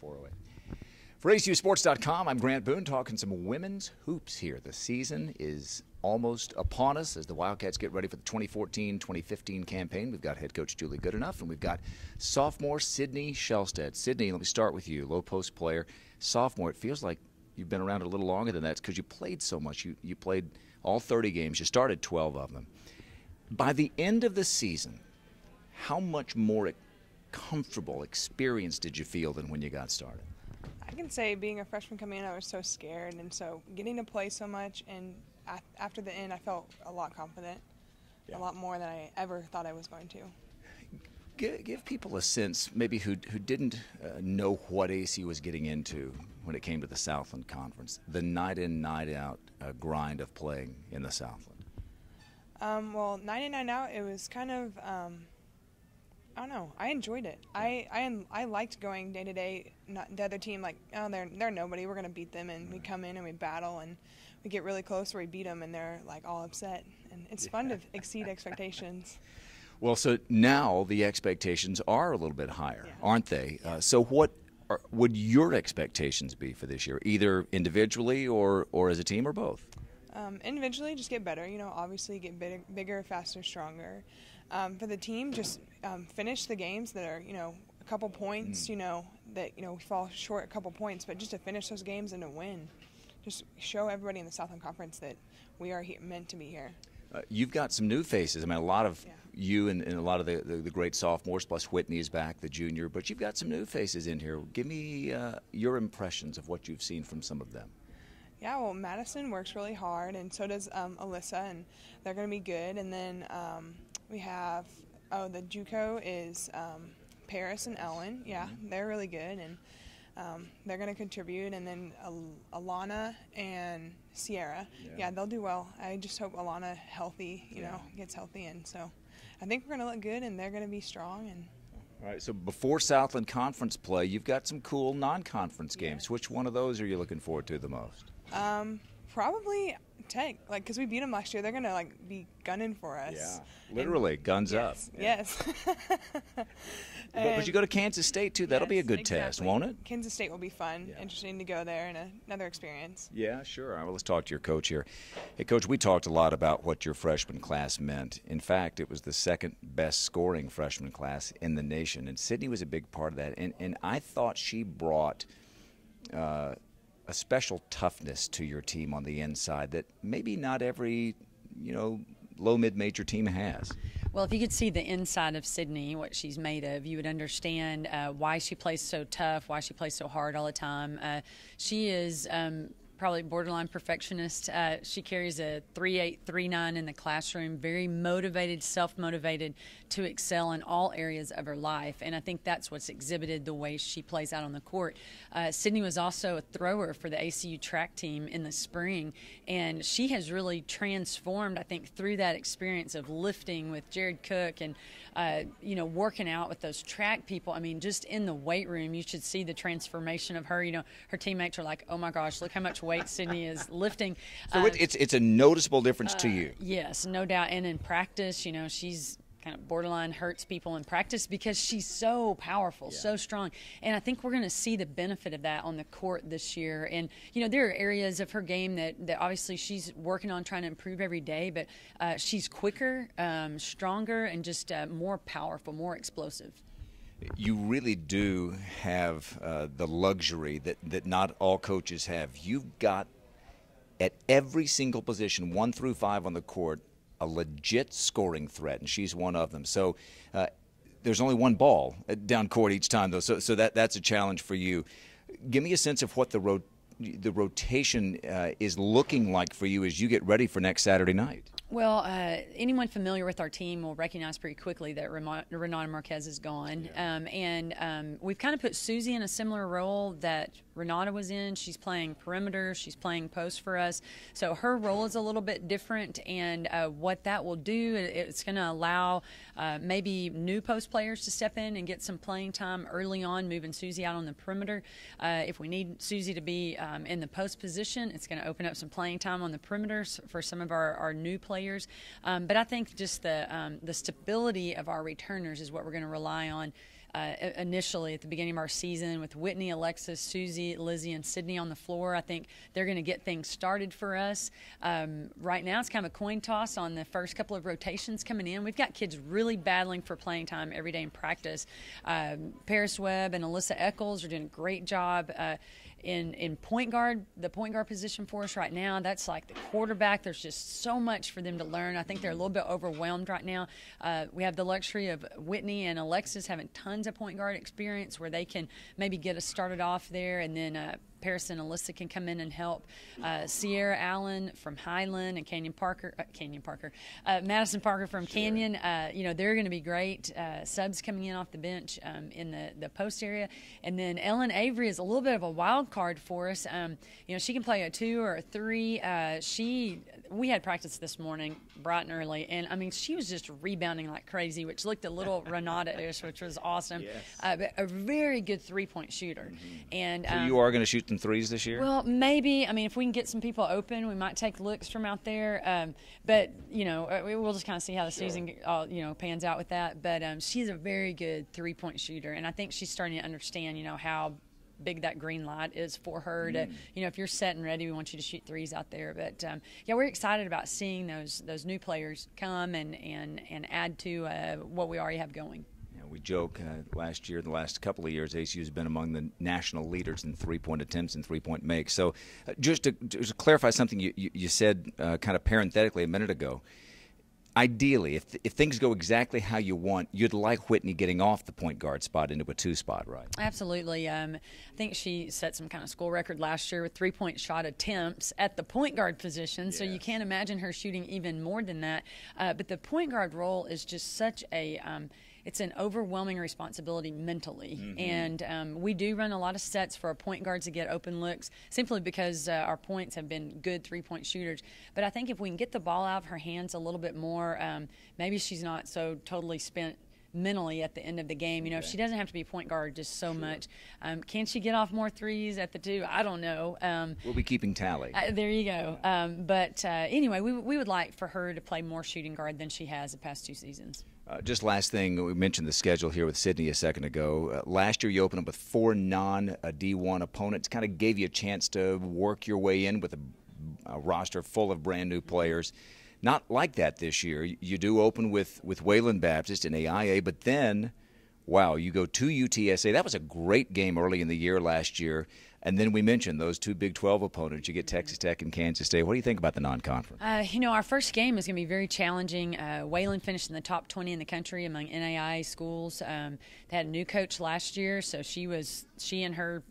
408. For ACUsports.com, I'm Grant Boone, talking some women's hoops here. The season is almost upon us as the Wildcats get ready for the 2014-2015 campaign. We've got head coach Julie Goodenough, and we've got sophomore Sydney Shelstead. Sydney, let me start with you, low post player. Sophomore, it feels like you've been around a little longer than that because you played so much. You played all 30 games. You started 12 of them. By the end of the season, how much more comfortable, experienced did you feel than when you got started? I can say being a freshman coming in, I was so scared, and so getting to play so much, and after the end, I felt a lot confident, a lot more than I ever thought I was going to. Give people a sense, maybe who didn't know what ACU was getting into when it came to the Southland Conference, the night in, night out grind of playing in the Southland. Well, night in, night out, it was kind of, I don't know. I enjoyed it. I liked going day to day. Not the other team, like, oh, they're nobody. We're gonna beat them, and we come in and we battle, and we get really close where we beat them, and they're like all upset. And it's fun to exceed expectations. Well, so now the expectations are a little bit higher, aren't they? So what would your expectations be for this year, either individually or as a team, or both? Individually, just get better. You know, obviously get bigger, faster, stronger. For the team, just finish the games that are, you know, a couple points, you know, that, you know, we fall short a couple points, but just to finish those games and to win. Just show everybody in the Southland Conference that we are meant to be here. You've got some new faces. I mean, a lot of you and a lot of the great sophomores, plus Whitney is back, the junior, but you've got some new faces in here. Give me your impressions of what you've seen from some of them. Yeah, well, Madison works really hard, and so does Alyssa, and they're going to be good. And then we have, the JUCO is Paris and Ellen. Yeah, they're really good, and they're going to contribute. And then Alana and Sierra, they'll do well. I just hope Alana gets healthy, and so I think we're going to look good, and they're going to be strong. And all right, so before Southland Conference play, you've got some cool non-conference games. Which one of those are you looking forward to the most? Probably Tech, because we beat them last year. They're gonna be gunning for us. Yeah, literally guns up. Yes. But you go to Kansas State too. That'll be a good test, won't it? Kansas State will be fun. Interesting to go there and another experience. Yeah, sure. All right, well, let's talk to your coach here. Hey, Coach, we talked a lot about what your freshman class meant. In fact, it was the second best scoring freshman class in the nation, and Sydney was a big part of that. And I thought she brought a special toughness to your team on the inside that maybe not every, low mid-major team has. Well, if you could see the inside of Sydney, what she's made of, you would understand why she plays so tough, why she plays so hard all the time. She is probably borderline perfectionist. She carries a 3.8, 3.9 in the classroom, very motivated, self-motivated to excel in all areas of her life. And I think that's what's exhibited the way she plays out on the court. Sydney was also a thrower for the ACU track team in the spring, and she has really transformed, I think, through that experience of lifting with Jared Cook and, working out with those track people. I mean, just in the weight room, you should see the transformation of her. Her teammates are like, oh my gosh, look how much weight Sydney is lifting. So it's a noticeable difference to you. Yes, no doubt. And in practice, she's kind of borderline hurts people in practice because she's so powerful, so strong. And I think we're going to see the benefit of that on the court this year. And, there are areas of her game that obviously she's working on trying to improve every day, but she's quicker, stronger, and just more powerful, more explosive. You really do have the luxury that not all coaches have. You've got, at every single position, 1 through 5 on the court, a legit scoring threat, and she's one of them. So there's only one ball down court each time, though, so that's a challenge for you. Give me a sense of what the rotation is looking like for you as you get ready for next Saturday night. Well, anyone familiar with our team will recognize pretty quickly that Renata Marquez is gone. And we've kind of put Susie in a similar role that Renata was in. She's playing perimeter. She's playing post for us. So her role is a little bit different. And what that will do, it's going to allow maybe new post players to step in and get some playing time early on, moving Susie out on the perimeter. If we need Susie to be in the post position, it's going to open up some playing time on the perimeter for some of our new players. But I think just the stability of our returners is what we're going to rely on. initially at the beginning of our season with Whitney, Alexis, Susie, Lizzie, and Sydney on the floor. I think they're going to get things started for us. Right now, it's kind of a coin toss on the first couple of rotations coming in. We've got kids really battling for playing time every day in practice. Paris Webb and Alyssa Eccles are doing a great job in point guard, the point guard position for us right now. That's like the quarterback. There's just so much for them to learn. I think they're a little bit overwhelmed right now. We have the luxury of Whitney and Alexis having tons of point guard experience where they can maybe get us started off there, and then Paris and Alyssa can come in and help. Sierra Allen from Highland and Madison Parker from Canyon. They're going to be great. Subs coming in off the bench in the post area. And then Ellen Avery is a little bit of a wild card for us. She can play a 2 or a 3. We had practice this morning bright and early, and I mean, she was just rebounding like crazy, which looked a little Renata-ish, which was awesome. Yes. But a very good three-point shooter. And so you are going to shoot some threes this year? Well, maybe. I mean, if we can get some people open, we might take looks from out there. But we'll just kind of see how the season pans out with that. But she's a very good three-point shooter, and I think she's starting to understand how big that green light is for her to, if you're set and ready, we want you to shoot threes out there. But we're excited about seeing those new players come and add to what we already have going. We joke last year, the last couple of years, ACU has been among the national leaders in three-point attempts and three-point makes. So just to clarify something you said kind of parenthetically a minute ago, ideally, if things go exactly how you want, you'd like Whitney getting off the point guard spot into a 2 spot, right? Absolutely. I think she set some kind of school record last year with 3-point shot attempts at the point guard position, yes. So you can't imagine her shooting even more than that. But the point guard role is just such a it's an overwhelming responsibility mentally. Mm-hmm. And we do run a lot of sets for our point guards to get open looks simply because our points have been good 3-point shooters. But I think if we can get the ball out of her hands a little bit more, maybe she's not so totally spent mentally at the end of the game. If she doesn't have to be point guard just so much. Can she get off more threes at the 2? I don't know. We'll be keeping tally. There you go. But anyway, we would like for her to play more shooting guard than she has the past 2 seasons. Just last thing, we mentioned the schedule here with Sydney a second ago. Last year you opened up with 4 non-D1 opponents. Kind of gave you a chance to work your way in with a roster full of brand new players. Not like that this year. You do open with Wayland Baptist in AIA, but then, wow, you go to UTSA. That was a great game early in the year last year. And then we mentioned those 2 Big 12 opponents. You get Texas Tech and Kansas State. What do you think about the non-conference? Our first game is going to be very challenging. Wayland finished in the top 20 in the country among NAIA schools. They had a new coach last year, so she and her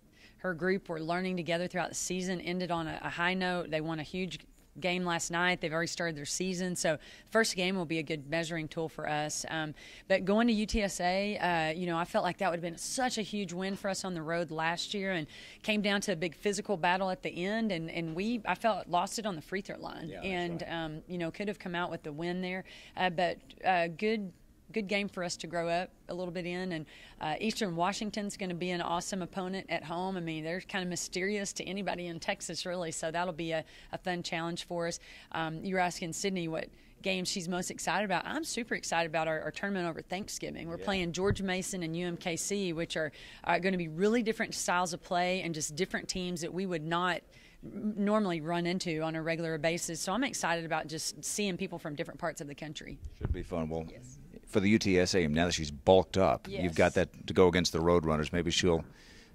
group were learning together throughout the season, ended on a high note. They won a huge game last night. They've already started their season, so first game will be a good measuring tool for us. But going to UTSA, I felt like that would have been such a huge win for us on the road last year, and came down to a big physical battle at the end, and I felt lost it on the free throw line, could have come out with the win there. But good game for us to grow up a little bit in. And Eastern Washington's going to be an awesome opponent at home. I mean, they're kind of mysterious to anybody in Texas, really, so that'll be a fun challenge for us. You were asking Sydney what game she's most excited about. I'm super excited about our tournament over Thanksgiving. We're playing George Mason and UMKC, which are going to be really different styles of play and just different teams that we would not normally run into on a regular basis. So I'm excited about just seeing people from different parts of the country. Should be fun. Well, yes. For the UTSA, now that she's bulked up, you've got that to go against the Roadrunners. Maybe she'll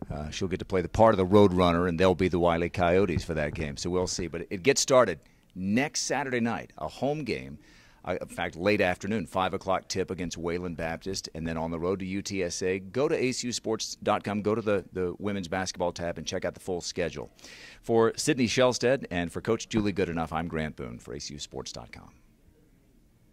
get to play the part of the Roadrunner, and they'll be the Wile E. Coyotes for that game. So we'll see. But it gets started next Saturday night, a home game. In fact, late afternoon, 5 o'clock tip against Wayland Baptist, and then on the road to UTSA. Go to acusports.com, go to the women's basketball tab, and check out the full schedule. For Sydney Shelstead and for Coach Julie Goodenough, I'm Grant Boone for acusports.com.